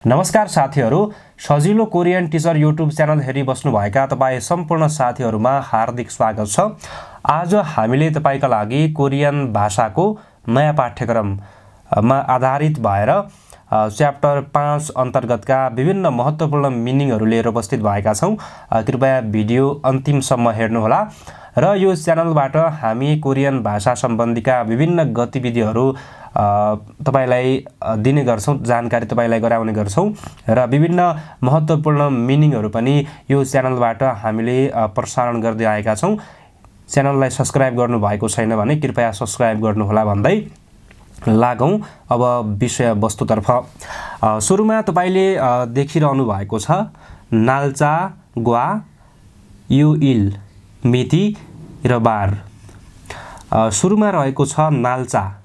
नमस्कार साथीहरू, सजिलो कोरियन टिचर युट्युब च्यानल हेरिबस्नुभएका तपाईँ सम्पूर्ण साथीहरूमा हार्दिक स्वागत छ। आज हामीले तपाईका लागि कोरियन भाषाको नयाँ पाठ्यक्रममा आधारित भएर च्याप्टर 5 अन्तर्गतका विभिन्न महत्त्वपूर्ण मिनिङहरू लिएर उपस्थित भएका छौँ। कृपया भिडियो अन्तिमसम्म हेर्नुहोला र यो च्यानलबाट हामी कोरियन भाषा सम्बन्धीका विभिन्न गतिविधिहरू तपाईलाई दिने गर्छौं, जानकारी तपाईलाई गराउने गर्छौं र विभिन्न महत्त्वपूर्ण मिनिङहरू पनि यो च्यानलबाट हामीले प्रसारण गर्दै आएका छौं। च्यानललाई सब्स्क्राइब गर्नु भएको छैन भने कृपया सब्स्क्राइब गर्नुहोला भन्दै लागौं अब विषय वस्तुतर्फ। सुरुमा तपाईले देखिरहनु भएको छ नाल्चा, ग्वा, युइल, मिति र बार। सुरुमा रहेको छ नाल्चा।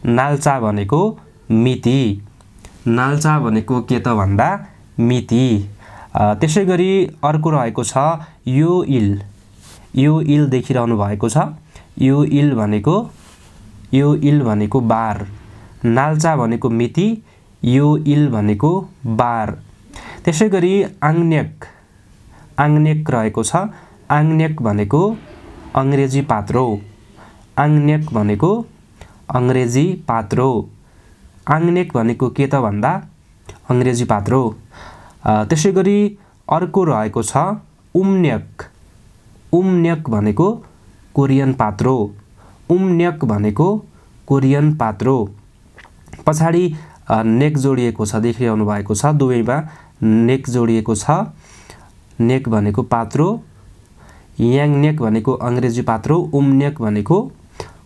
नाल्चा भनेको मिति। नाल्चा भनेको के त भन्दा मिति। त्यसैगरी अर्को रहेको छ युइल। युइल देखिरहनु भएको छ। युइल भनेको बार। नाल्चा भनेको मिति, युइल भनेको बार। त्यसैगरी आङ्न्यक। आङ्न्यक रहेको छ। आङ्न्यक भनेको अंग्रेजी पात्रो। आङ्न्यक भनेको अंग्रेजी पात्रो। आङ्न्यक भनेको के त भन्दा अंग्रेजी पात्रो। त्यसैगरी अर्को रहेको छ उम्न्यक। उम्न्यक भनेको कोरियन पात्रो। उम्न्यक भनेको कोरियन पात्रो। पछाडि नेक जोडिएको छ, देखिरहनु भएको छ, दुवैमा नेक जोडिएको छ। नेक भनेको पात्रो, याङ्न्यक भनेको अंग्रेजी पात्रो, उम्न्यक भनेको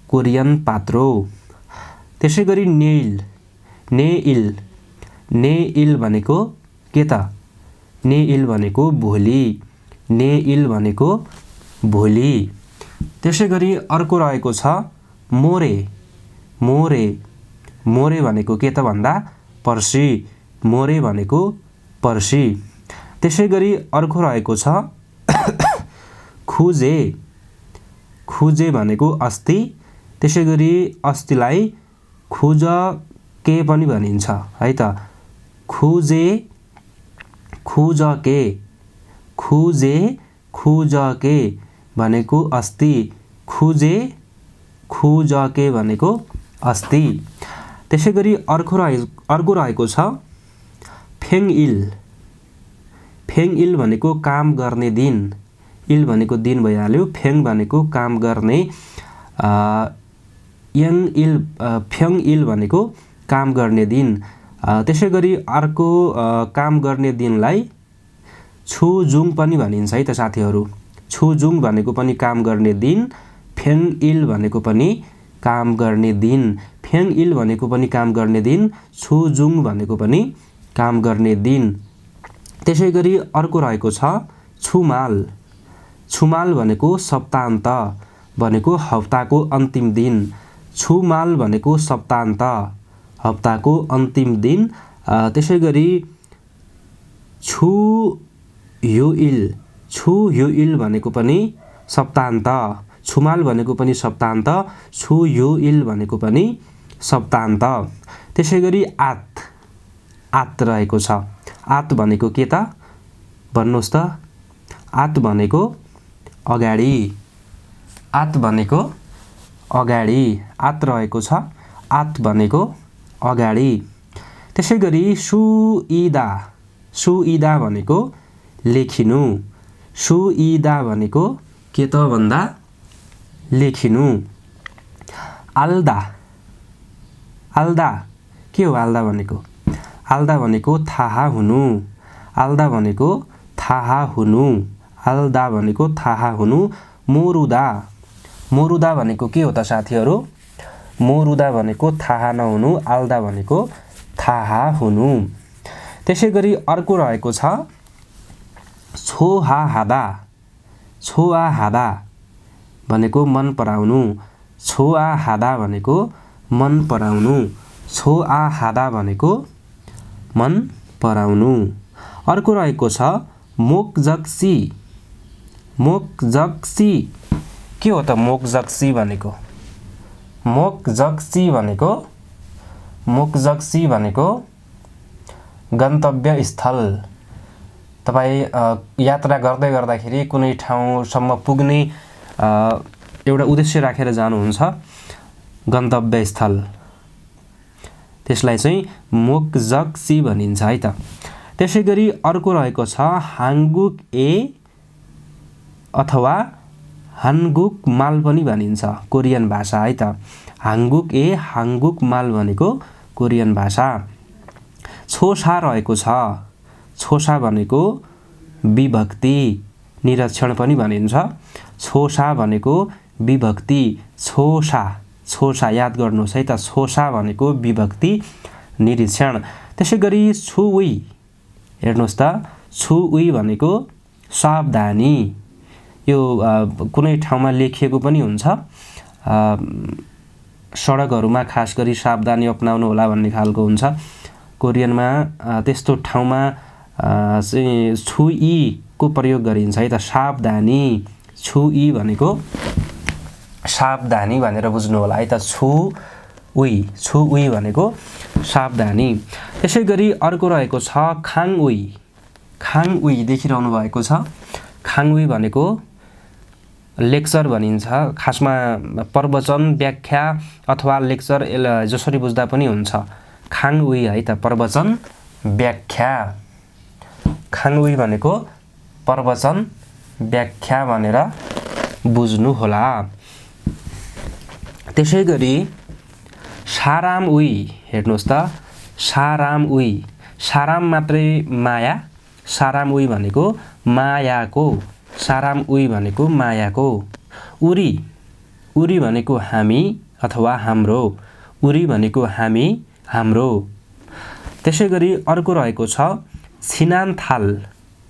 कोरियन पात्रो। त्यसैगरी नेइल। नेइल। नेइल भनेको के त? नेइल भनेको भोलि। नेइल भनेको भोलि। त्यसैगरी अर्को रहेको छ मोरे। मोरे। मोरे भनेको के त भन्दा पर्सि। मोरे भनेको पर्सि। त्यसैगरी अर्को रहेको छ खुजे। खुजे भनेको अस्ति। त्यसैगरी अस्तिलाई खुजके पनि भनिन्छ है त। खुजे, खुजके। खुजे, खुजके भनेको अस्ति। खुजे, खुजके भनेको अस्ति। त्यसैगरी अर्को रहेको छ फेङइल। फेङइल भनेको काम गर्ने दिन। इल भनेको दिन भइहाल्यो। फेङ भनेको काम गर्ने। फेङइल भनेको काम गर्ने दिन। त्यसैगरी अर्को काम गर्ने दिनलाई छुजुङ पनि भनिन्छ है त साथीहरू। छुजुङ भनेको पनि काम गर्ने दिन। फेङइल भनेको पनि काम गर्ने दिन। फेङइल भनेको पनि काम गर्ने दिन। छुजुङ भनेको पनि काम गर्ने दिन। त्यसैगरी अर्को रहेको छ छुमाल। छुमाल भनेको सप्तान्त, भनेको हप्ताको अन्तिम दिन। छुमाल भनेको सप्तान्त, हप्ताको अन्तिम दिन। त्यसैगरी छुयुइल। छुयुइल भनेको पनि सप्तान्त। छुमाल भनेको पनि सप्तान्त। छुयुइल भनेको पनि सप्तान्त। त्यसैगरी आत। आत रहेको छ। आत भनेको के त भन्नुहोस् त? आत भनेको अगाडि। आत भनेको अगाडि। आत रहेको छ। आत भनेको अगाडि। त्यसैगरी सुइदा। सुइदा भनेको लेखिनु। सुइदा भनेको के त भन्दा लेखिनु। आल्दा। आल्दा के हो? आल्दा भनेको? आल्दा भनेको थाहा हुनु। आल्दा भनेको थाहा हुनु। आल्दा भनेको थाहा हुनु। मोरुदा। मोरुदा भनेको के हो त साथीहरू? मोरुदा भनेको थाहा नहुनु। आल्दा भनेको थाहा हुनु। त्यसैगरी अर्को रहेको छ छोहाहादा। छोआहादा भनेको मन पराउनु। छोआहादा भनेको मन पराउनु। छोआहादा भनेको मन पराउनु। अर्को रहेको छ मोकजक्सी। मोकजक्सी के हो त? मोकजक्सी भनेको? मोकजक्सी भनेको गन्तव्य स्थल तपाई यात्रा गर्दै गर्दाखेरि कुनै ठाउँसम्म पुग्ने एउटा उद्देश्य राखेर जानुहुन्छ गन्तव्य स्थल, त्यसलाई चाहिँ मोक्जक्सी भनिन्छ है त। त्यसैगरी अर्को रहेको छ हाङ्गुक ए अथवा हान्गुक माल पनि भनिन्छ कोरियन भाषा है त। हाङ्गुक ए हाङ्गुक माल भनेको कोरियन भाषा। छोसा रहेको छ, छोसा भनेको विभक्ति निरीक्षण पनि भनिन्छ। छोसा भनेको विभक्ति, छोसा छोसा याद गर्नुहोस् है त। छोसा भनेको विभक्ति निरीक्षण। त्यसैगरी छुउई हेर्नुहोस् त, छुउई भनेको सावधानी, यो कुनै ठाउँमा लेखिएको पनि हुन्छ सडकहरूमा खास गरी सावधानी अपनाउनु होला भन्ने खालको हुन्छ। कोरियनमा त्यस्तो ठाउँमा चाहिँ छुई को प्रयोग गरिन्छ है त। सावधानी, छुई भनेको सावधानी भनेर बुझ्नु होला है त। छुउई भनेको सावधानी। त्यसैगरी अर्को रहेको छ खाङउई। खाङउई देखिरहनु भएको छ। खाङउई भनेको लेक्चर भनिन्छ, खासमा प्रवचन व्याख्या अथवा लेक्चर जसरी बुझ्दा पनि हुन्छ। खाङउई है त, प्रवचन व्याख्या। खाङउई भनेको प्रवचन व्याख्या भनेर बुझ्नु होला। त्यसैगरी सारामउई हेर्नुहोस् त, सारामउई, साराम मात्रै माया, सारामउई भनेको मायाको, सारामउई भनेको मायाको। उरी, उरी भनेको हामी अथवा हाम्रो, उरी भनेको हामी हाम्रो। त्यसैगरी अर्को रहेको छ छिनानथाल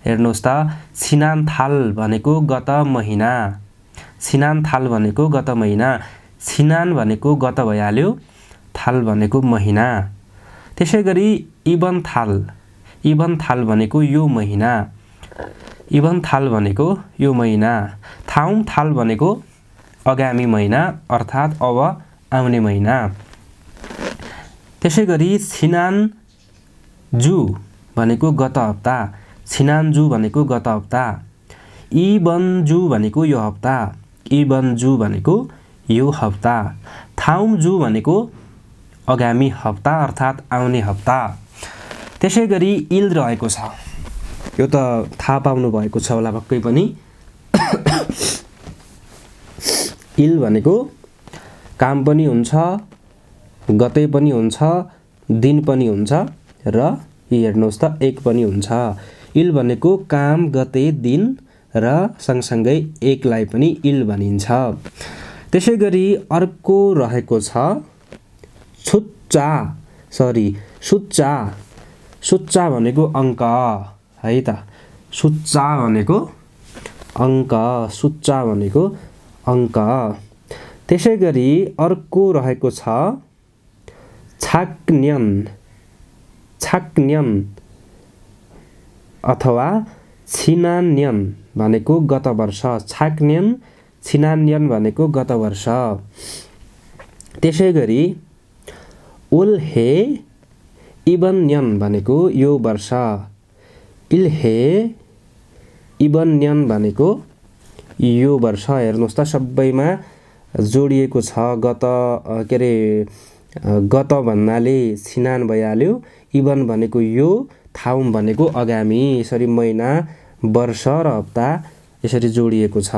हेर्नुहोस् त, छिनानथाल भनेको गत महिना, छिनानथाल भनेको गत महिना। छिनान भनेको गत भइहाल्यो, थाल भनेको महिना। त्यसैगरी इबनथाल, इबनथाल भनेको यो महिना, इबनथाल भनेको यो महिना। थाउमथाल भनेको आगामी महिना अर्थात् अब आउने महिना। त्यसैगरी छिनानजु भनेको गत हप्ता, छिनानजु भनेको गत हप्ता। इबनजु भनेको यो हप्ता, इबनजु भनेको यो हप्ता। थाउमजु भनेको आगामी हप्ता अर्थात् आउने हप्ता। त्यसैगरी इल रहेको छ, यो त थाहा पाउनु भएको छ होला पक्कै पनि। इल भनेको काम पनि हुन्छ, गते पनि हुन्छ, दिन पनि हुन्छ र हेर्नुहोस् त एक पनि हुन्छ। इल भनेको काम, गते, दिन र सँगसँगै एकलाई पनि इल भनिन्छ। त्यसैगरी अर्को रहेको छ सुच्चा सुच्चा भनेको अङ्क है त। सुच्चा भनेको अङ्क, सुच्चा भनेको अङ्क। त्यसैगरी अर्को रहेको छ छाक्न्यन, छाक्न्यन अथवा छिनान्यन भनेको गत वर्ष, छाक्न्यन छिनान्यन भनेको गत वर्ष। त्यसैगरी उल्हे इबन्यन भनेको यो वर्ष, इल्हे इबन्यन भनेको यो वर्ष। हेर्नुहोस् त सबैमा जोडिएको छ। गत के अरे गत भन्नाले छिनान भइहाल्यो, इबन भनेको यो, थाउम भनेको आगामी, यसरी महिना, वर्ष र हप्ता यसरी जोडिएको छ।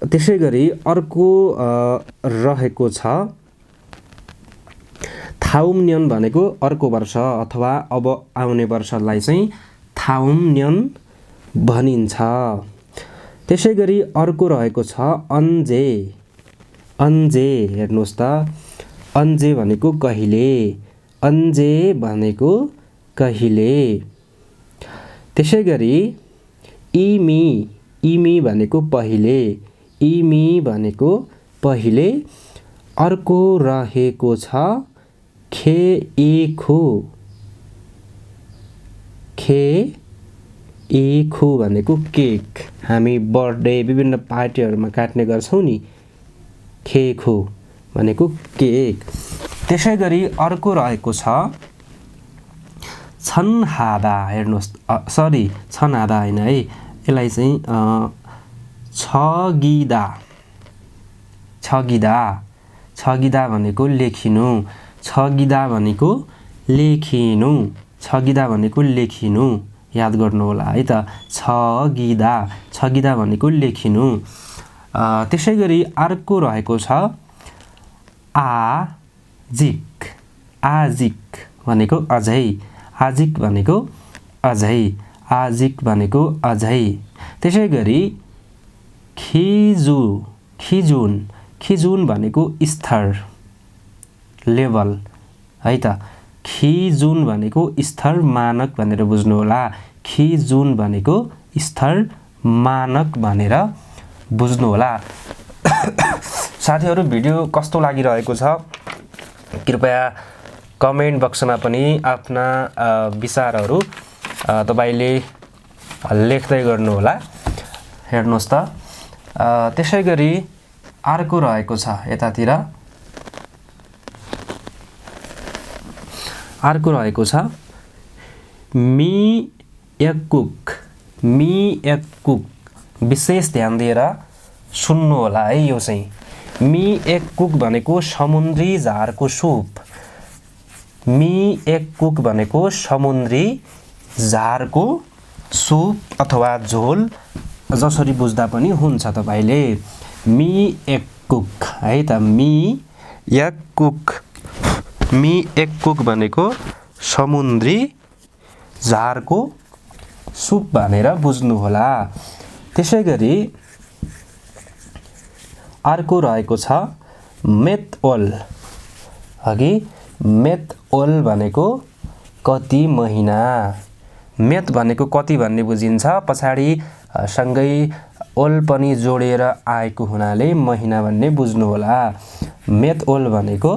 त्यसैगरी अर्को रहेको छ थाउमन्यन भनेको अर्को वर्ष अथवा अब आउने वर्षलाई चाहिँ थाउमन्यन भनिन्छ। त्यसैगरी अर्को रहेको छ अन्जे, अन्जे हेर्नुहोस् त, अन्जे भनेको कहिले, अन्जे भनेको कहिले। त्यसैगरी इमी, इमी भनेको पहिले, इमी भनेको पहिले। अर्को रहेको छ खेइखु, खेइखु भनेको केक, हामी बर्थडे विभिन्न पार्टीहरूमा काट्ने गर्छौँ नि, खेइखु भनेको केक। त्यसैगरी अर्को रहेको छ छन्हादा हेर्नुहोस् सरी छन्हादा होइन है यसलाई चाहिँ छगिदा छगिदा छगिदा भनेको लेखिनु छगिदा भनेको लेखिनु छगिदा भनेको लेखिनु याद गर्नु होला है त छगिदा छगिदा भनेको लेखिनु त्यसै गरी अर्को रहेको छ आजिक आजिक भनेको अझै आजिक भनेको अझै आजिक भनेको अझै त्यसै गरी खिजुन खिजुन भनेको स्तर लेभल है त खिजुन भनेको स्तर मानक भनेर बुझ्नु होला खिजुन भनेको स्तर मानक भनेर बुझ्नु होला साथीहरु भिडियो कस्तो लागिरहेको छ कृपया कमेन्ट बक्समा पनि आफ्ना विचारहरु तपाईले लेख्दै गर्नु होला हेर्नुस् त त्यसैगरी अर्को रहेको छ यतातिर अर्को रहेको छ मियकुक विशेष ध्यान दिएर सुन्नु होला है यो चाहिँ मियकुक भनेको समुद्री झारको सुप मियकुक भनेको समुद्री झारको सुप अथवा झोल जसरी बुझ्दा पनि हुन्छ तपाईले मियकुक है त मियकुक भनेको समुद्री झारको सुप भनेर बुझ्नु होला त्यसैगरी अर्को रहेको छ मेतओल अघि मेतओल भनेको कति महिना मेत भनेको कति भन्ने बुझिन्छ पछाडी सँगै ओल पनि जोडेर आएको हुनाले महिना भन्ने बुझ्नु होला मेतओल भनेको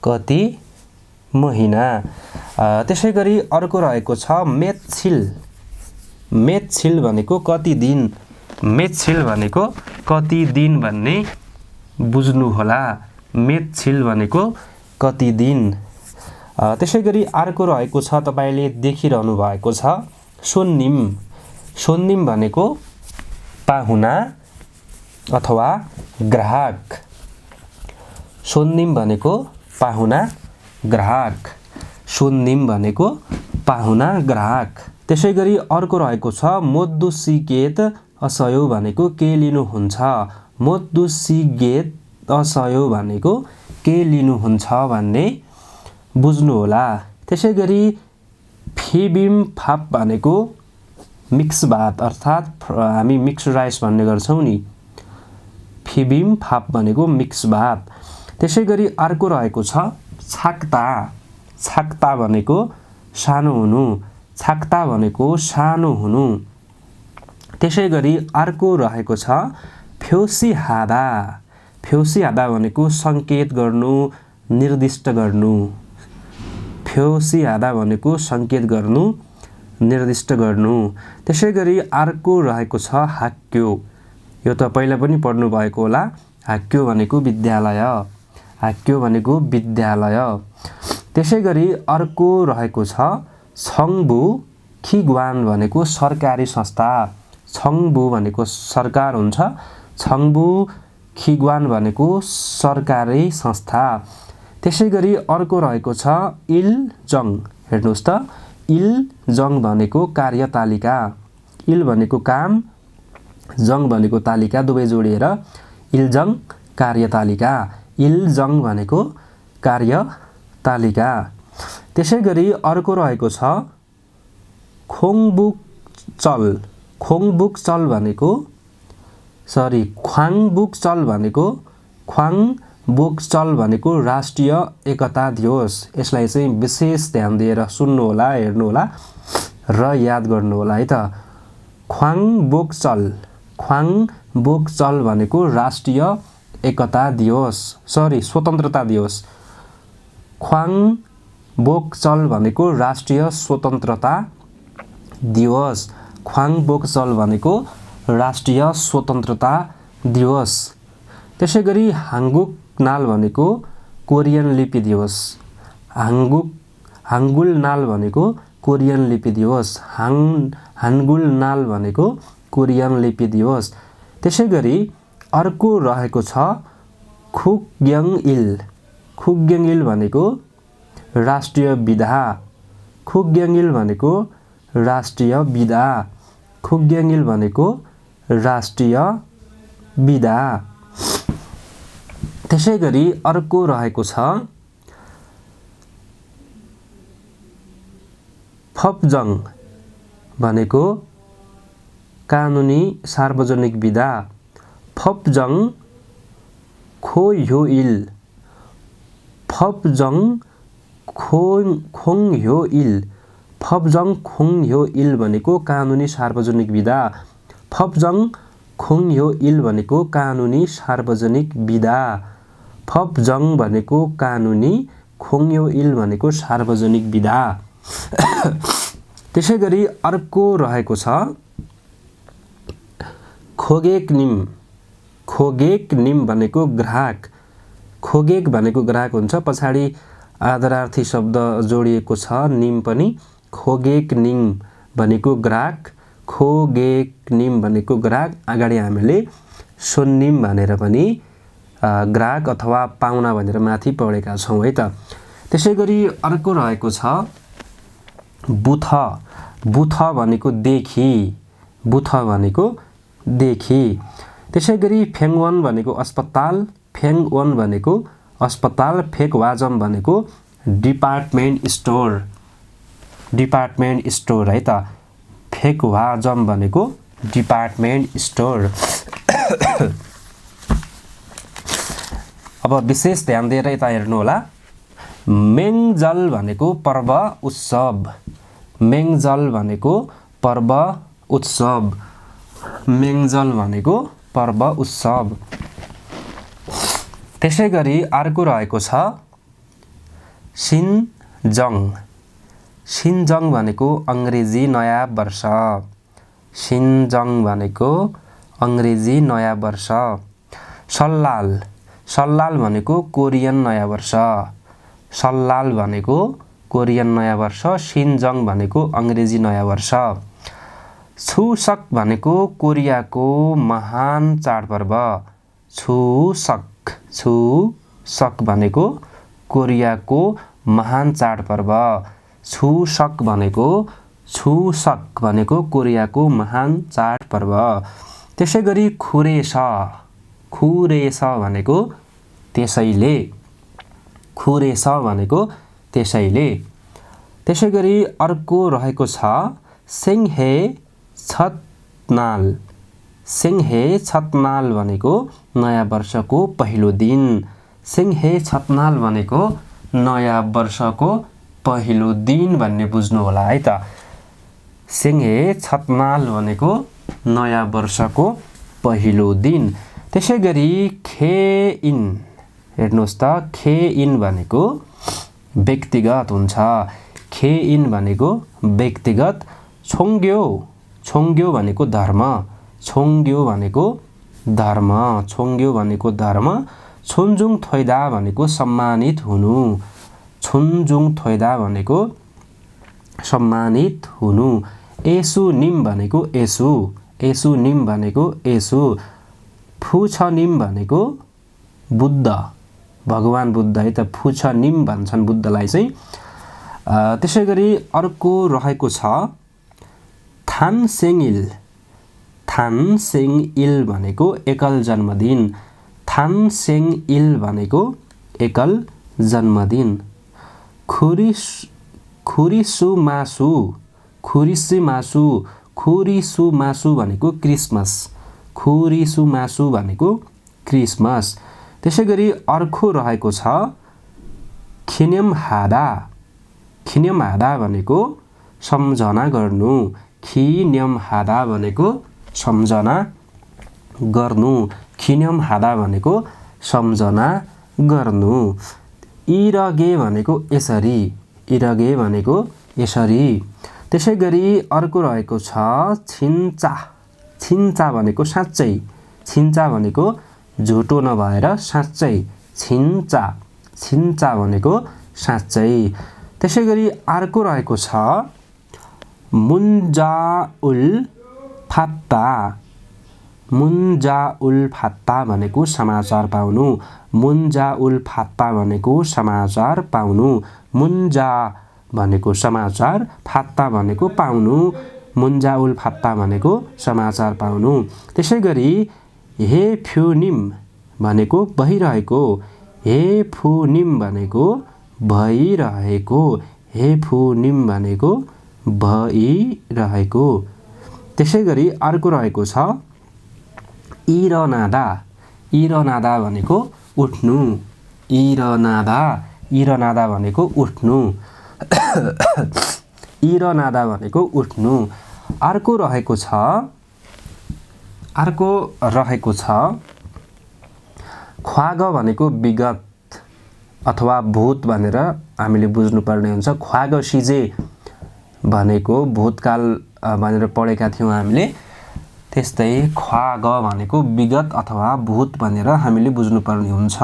कति महिना त्यसैगरी अर्को रहेको छ मेतछिल मेतछिल भनेको कति दिन मेतछिल भनेको कति दिन भन्ने बुझ्नु होला मेतछिल भनेको कति दिन त्यसैगरी अर्को रहेको छ तपाईले देखिरहनु भएको छ सोन्निम सोन्निम भनेको पाहुना अथवा ग्राहक सोन्निम भनेको पाहुना ग्राहक सोन्निम भनेको पाहुना ग्राहक त्यसैगरी अर्को रहेको छ मोद्दुसिगेत असयो भनेको के लिनुहुन्छ मोद्दुसिगेत असयो भनेको के लिनुहुन्छ भन्ने बुझ्नु होला त्यसैगरी फिबिमफाप भनेको मिक्स भात अर्थात हामी मिक्स राइस भन्ने गर्छौं नि फिबिमफाप भनेको मिक्स भात त्यसैगरी अर्को रहेको छ छाक्ता छाक्ता भनेको सानो हुनु छाक्ता भनेको सानो हुनु त्यसैगरी अर्को रहेको छ फ्योसिहादा फ्योसिहादा भनेको संकेत गर्नु निर्दिष्ट गर्नु फ्योसिहादा भनेको संकेत गर्नु निर्दिष्ट गर्नु त्यसैगरी अर्को रहेको छ हाक्यो यो त पहिला पनि पढ्नु भएको होला हाक्यो भनेको विद्यालय हाक्यो भनेको विद्यालय त्यसैगरी अर्को रहेको छ छंबु खिग्वान भनेको सरकारी संस्था छंबु भनेको सरकार हुन्छ छंबु खिग्वान भनेको सरकारी संस्था त्यसैगरी अर्को रहेको छ इलजङ हेर्नुस् त इलजङ भनेको कार्यतालिका इल भनेको काम जङ भनेको तालिका दुवै जोडिएर इलजङ कार्यतालिका इलजङ भनेको कार्यतालिका त्यसैगरी अर्को रहेको छ खोङबुकचल खोङबुकचल भनेको ख्वाङबुकचल भनेको ख्वाङबुकचल भनेको राष्ट्रिय एकता दिवस यसलाई चाहिँ विशेष ध्यान दिएर सुन्नु होला हेर्नु होला र याद गर्नु होला है त ख्वाङबुकचल भनेको राष्ट्रिय एकता दिवस स्वतन्त्रता दिवस ख्वाङबुकचल भनेको राष्ट्रिय स्वतन्त्रता दिवस ख्वाङबुकचल भनेको राष्ट्रिय स्वतन्त्रता दिवस त्यसैगरी हाङ्गुक नाल भनेको कोरियन लिपि दिवस हाङ्गुल नाल भनेको कोरियन लिपि दिवस। हानगुल नाल भनेको कोरियन लिपि दिवस। त्यसै गरी अर्को रहेको छ खुग्याङ इल। खुग्याङ इल भनेको राष्ट्रिय विधा। खुग्याङ इल भनेको राष्ट्रिय विधा। खुग्याङ इल भनेको राष्ट्रिय विधा। त्यसै गरी अर्को रहेको छ फपजङ भनेको कानुनी सार्वजनिक विधा। फपजङ खोह्यो इल। फपजङ खोङ्ह्यो इल। फपजङ खोङ्ह्यो इल भनेको कानुनी सार्वजनिक विधा। फपजङ खोङ्ह्यो इल भनेको कानुनी सार्वजनिक विधा। फपजङ भनेको कानुनी, खोङ्ह्यो इल भनेको सार्वजनिक विधा। त्यसै गरी अर्को रहेको छ खोगेक निम। खोगेक निम भनेको ग्राहक। खोगेक भनेको ग्राहक हुन्छ, पछाडि आदरार्थी शब्द जोडिएको छ निम पनि। खोगेक निम भनेको ग्राहक। खोगेक निम भनेको ग्राहक। अगाडि हामीले सोन्निम भनेर पनि ग्राहक अथवा पाहुना भनेर माथि पढेका छौँ है त। त्यसै गरी अर्को रहेको छ बुथ। बुथ भनेको देखि। बुथ भनेको देखि। त्यसै गरी फेङवन भनेको अस्पताल। फेङवन भनेको अस्पताल। फेकवाजम भनेको डिपार्टमेन्ट स्टोर। डिपार्टमेन्ट स्टोर है त। फेकवाजम भनेको डिपार्टमेन्ट स्टोर। अब विशेष ध्यान दिएर यता हेर्नु होला। मेङजल भनेको पर्व उत्सव। मेङजल भनेको पर्व उत्सव। मेङजल भनेको पर्व उत्सव। त्यसै गरी अर्को रहेको छ सिनजङ। सिनजङ भनेको अङ्ग्रेजी नयाँ वर्ष। सिनजङ भनेको अङ्ग्रेजी नयाँ वर्ष। सल्लाल। सल्लाल भनेको कोरियन नयाँ वर्ष। सल्लाल भनेको कोरियन नयाँ वर्ष। सिनजङ भनेको अङ्ग्रेजी नयाँ वर्ष। छुसक भनेको कोरियाको महान चाडपर्व। छुसक। छुसक भनेको कोरियाको महान चाडपर्व। छुसक भनेको कोरियाको महान चाडपर्व। त्यसै गरी खुरेस। खुरेस भनेको त्यसैले। खुरेस भनेको त्यसैले। त्यसै गरी अर्को रहेको छ सेङहे छतनाल। सेङहे छतनाल भनेको नयाँ वर्षको पहिलो दिन। सेङहे छतनाल भनेको नयाँ वर्षको पहिलो दिन भन्ने बुझ्नु होला है त। सेङहे छतनाल भनेको नयाँ वर्षको पहिलो दिन। त्यसै गरी खेइन। हेर्नुहोस् त, खेइन भनेको व्यक्तिगत हुन्छ। खेइन भनेको व्यक्तिगत। छोङ्ग्यो। छोङ्ग्यो भनेको धर्म। छोङ्ग्यो भनेको धर्म। छोङ्ग्यो भनेको धर्म। छुन्जुङ थोइदा भनेको सम्मानित हुनु। छुन्जुङ थोइदा भनेको सम्मानित हुनु। एसु निम भनेको एसु। एसु निम भनेको एसु। फुछनिम भनेको बुद्ध, भगवान बुद्ध है त। फुछनिम भन्छन् बुद्धलाई चाहिँ। त्यसै गरी अर्को रहेको छ थानसेङइल। थानसेङइल भनेको एकल जन्मदिन। थानसेङइल भनेको एकल जन्मदिन। खुरिसुमासु। खुरिसुमासु। खुरिसुमासु भनेको क्रिसमस। खुरिसुमासु भनेको क्रिसमस। त्यसै गरी अर्को रहेको छ खिनेमहादा। खिनेमहादा भनेको सम्झना गर्नु। खिनेमहादा भनेको सम्झना गर्नु। खिनेमहादा भनेको सम्झना गर्नु। इरगे भनेको यसरी। इरगे भनेको यसरी। त्यसै गरी अर्को रहेको छ छिन्चा। छिन्चा भनेको साँच्चै। छिन्चा भनेको झुटो नभएर साँच्चै। छिन्चा। छिन्चा भनेको साँच्चै। त्यसै गरी अर्को रहेको छ मुन्जाउल फात्ता, मुन्जाउल फात्ता भनेको समाचार पाउनु, मुन्जाउल फात्ता भनेको समाचार पाउनु, मुन्जा भनेको समाचार, फात्ता भनेको पाउनु, मुन्जाउल फात्ता भनेको समाचार पाउनु। त्यसै गरी हे फ्युनिम भनेको भइरहेको, हे फुनिम भनेको भइरहेको, हे फुनिम भनेको भइरहेको। त्यसै गरी अर्को रहेको छ इरनादा, इरनादा भनेको उठ्नु, इरनादा, इरनादा भनेको उठ्नु, इरनादा भनेको उठ्नु। अर्को रहेको छ ख्वाग भनेको विगत अथवा भूत भनेर हामीले बुझ्नुपर्ने हुन्छ। ख्वाग सिजे भनेको भूतकाल भनेर पढेका थियौँ हामीले। त्यस्तै ख्वाग भनेको विगत अथवा भूत भनेर हामीले बुझ्नुपर्ने हुन्छ।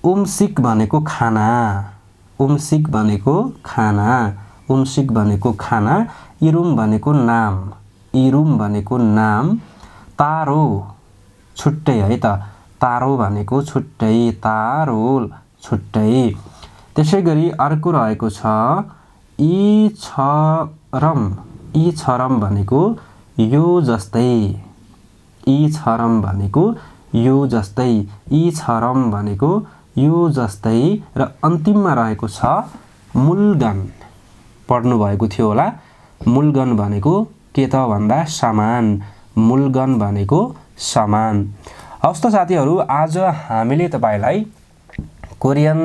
उम्सिक भनेको खाना, उम्सिक भनेको खाना, उम्सिक भनेको खाना। इरुम भनेको नाम, इरुम भनेको नाम। तारो छुट्टै है त, तारो भनेको छुट्टै, तारोल छुट्टै। त्यसै गरी अर्को रहेको छ इछरम, इछरम भनेको यो जस्तै, इछरम भनेको यो जस्तै, इछरम भनेको यो जस्तै। र अन्तिममा रहेको छ मुल्गन, पढ्नु भएको थियो होला। मुल्गन भनेको के त भन्दा सामान, मुल्गन भनेको सामान। हवस् त साथीहरू, आज हामीले तपाईलाई कोरियन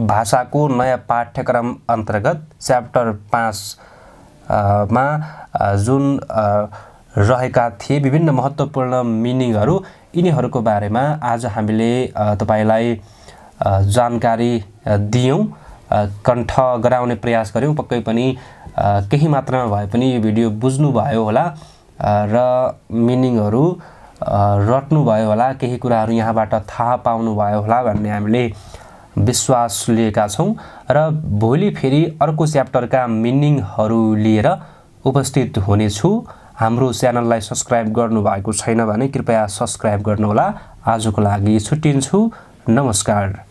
भाषाको नयाँ पाठ्यक्रम अन्तर्गत च्याप्टर 5 मा जुन रहेका थिए विभिन्न महत्त्वपूर्ण मिनिङहरू, यिनीहरूको बारेमा आज हामीले तपाईलाई जानकारी दियौँ, कण्ठ गराउने प्रयास गऱ्यौँ। पक्कै पनि केही मात्रामा भए पनि यो भिडियो बुझ्नुभयो होला र मिनिङहरू रट्नुभयो होला, केही कुराहरू यहाँबाट थाहा पाउनुभयो होला भन्ने हामीले विश्वास लिएका छौँ। र भोलि फेरि अर्को च्याप्टरका मिनिङहरू लिएर उपस्थित हुनेछु। हाम्रो च्यानललाई सब्स्क्राइब गर्नुभएको छैन भने कृपया सब्स्क्राइब गर्नुहोला। आजको लागि छुट्टिन्छु। नमस्कार।